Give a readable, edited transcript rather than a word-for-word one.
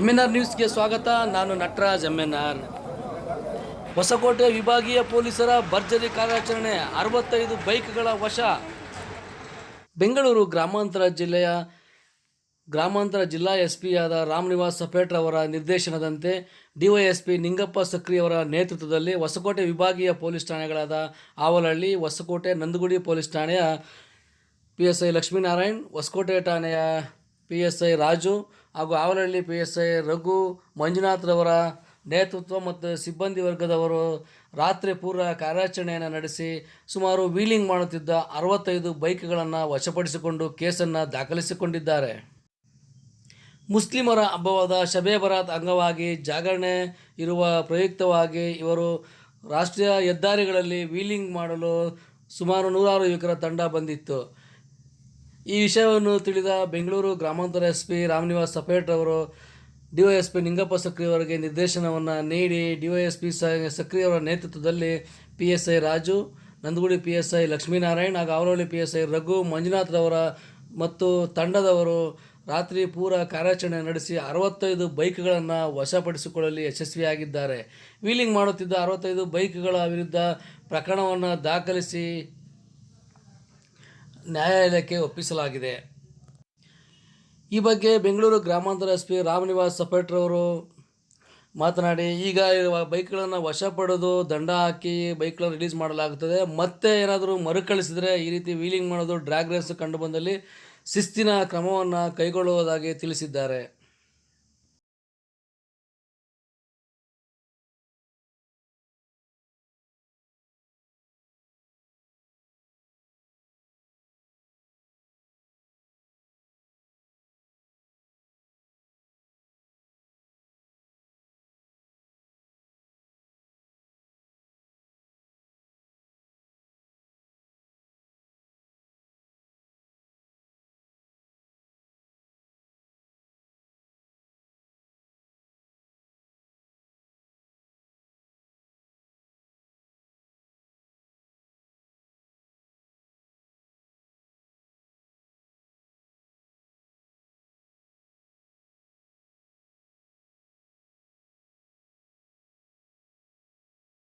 MNR ನ್ಯೂಸ್ಗೆ ಸ್ವಾಗತ. ನಾನು ನಟರಾಜ್ MNR. ಹೊಸಕೋಟೆ ವಿಭಾಗೀಯ ಪೊಲೀಸರ ಭರ್ಜರಿ ಕಾರ್ಯಾಚರಣೆ, 65 ಬೈಕ್ಗಳ ವಶ. ಬೆಂಗಳೂರು ಗ್ರಾಮಾಂತರ ಜಿಲ್ಲಾ ಎಸ್ಪಿಯಾದ ರಾಮ್ನಿವಾಸ್ ಸಪೇಟ್ರವರ ನಿರ್ದೇಶನದಂತೆ ಡಿವೈಎಸ್ಪಿ ನಿಂಗಪ್ಪ ಸಕ್ರಿಯವರ ನೇತೃತ್ವದಲ್ಲಿ ಹೊಸಕೋಟೆ ವಿಭಾಗೀಯ ಪೊಲೀಸ್ ಠಾಣೆಗಳಾದ ಆವಲಹಳ್ಳಿ, ಹೊಸಕೋಟೆ, ನಂದಗುಡಿ ಪೊಲೀಸ್ ಠಾಣೆಯ PSI ಲಕ್ಷ್ಮೀನಾರಾಯಣ್, ಹೊಸಕೋಟೆ ಠಾಣೆಯ PSI ರಾಜು ಹಾಗೂ ಆವಲಹಳ್ಳಿ PSI ರಘು ಮಂಜುನಾಥ್ರವರ ನೇತೃತ್ವ ಮತ್ತು ಸಿಬ್ಬಂದಿ ವರ್ಗದವರು ರಾತ್ರಿ ಪೂರ್ವ ಕಾರ್ಯಾಚರಣೆಯನ್ನು ನಡೆಸಿ ಸುಮಾರು ವೀಲಿಂಗ್ ಮಾಡುತ್ತಿದ್ದ 65 ಬೈಕ್ಗಳನ್ನು ವಶಪಡಿಸಿಕೊಂಡು ಕೇಸನ್ನು ದಾಖಲಿಸಿಕೊಂಡಿದ್ದಾರೆ. ಮುಸ್ಲಿಮರ ಹಬ್ಬವಾದ ಶಬೆ ಬರಾತ್ ಅಂಗವಾಗಿ ಜಾಗರಣೆ ಇರುವ ಪ್ರಯುಕ್ತವಾಗಿ ಇವರು ರಾಷ್ಟ್ರೀಯ ಹೆದ್ದಾರಿಗಳಲ್ಲಿ ವೀಲಿಂಗ್ ಮಾಡಲು ಸುಮಾರು 106 ಯುವಕರ ತಂಡ ಬಂದಿತ್ತು. ಈ ವಿಷಯವನ್ನು ತಿಳಿದ ಬೆಂಗಳೂರು ಗ್ರಾಮಾಂತರ SP ರಾಮ್ನಿವಾಸ್ ಸಪೇಟ್ರವರು ಡಿವೈಎಸ್ಪಿ ನಿಂಗಪ್ಪ ಸಕ್ರಿಯವರಿಗೆ ನಿರ್ದೇಶನವನ್ನು ನೀಡಿ ಡಿವೈಎಸ್ಪಿ ಸಕ್ರಿಯವರ ನೇತೃತ್ವದಲ್ಲಿ PSI ರಾಜು, ನಂದಗುಡಿ PSI ಲಕ್ಷ್ಮೀನಾರಾಯಣ್ ಹಾಗೂ ಆವಲಹಳ್ಳಿ PSI ರಘು ಮಂಜುನಾಥ್ರವರ ಮತ್ತು ತಂಡದವರು ರಾತ್ರಿ ಪೂರ್ವ ಕಾರ್ಯಾಚರಣೆ ನಡೆಸಿ 65 ಬೈಕ್ಗಳನ್ನು ವಶಪಡಿಸಿಕೊಳ್ಳಲು ಯಶಸ್ವಿಯಾಗಿದ್ದಾರೆ. ವೀಲಿಂಗ್ ಮಾಡುತ್ತಿದ್ದ 65 ಬೈಕ್ಗಳ ವಿರುದ್ಧ ಪ್ರಕರಣವನ್ನು ದಾಖಲಿಸಿ ನ್ಯಾಯಾಲಯಕ್ಕೆ ಒಪ್ಪಿಸಲಾಗಿದೆ. ಈ ಬಗ್ಗೆ ಬೆಂಗಳೂರು ಗ್ರಾಮಾಂತರ SP ರಾಮ್ನಿವಾಸ್ ಸಪೇಟ್ರವರು ಮಾತನಾಡಿ, ಈಗ ಇರುವ ಬೈಕ್ಗಳನ್ನು ವಶ ಪಡೆದು ದಂಡ ಹಾಕಿ ಬೈಕ್ಗಳನ್ನು ರಿಲೀಸ್ ಮಾಡಲಾಗುತ್ತದೆ. ಮತ್ತೆ ಏನಾದರೂ ಮರುಕಳಿಸಿದರೆ ಈ ರೀತಿ ವೀಲಿಂಗ್ ಮಾಡೋದು, ಡ್ರ್ಯಾಗ್ ರೇಸ್ ಕಂಡುಬಂದಲ್ಲಿ ಶಿಸ್ತಿನ ಕ್ರಮವನ್ನು ಕೈಗೊಳ್ಳುವುದಾಗಿ ತಿಳಿಸಿದ್ದಾರೆ.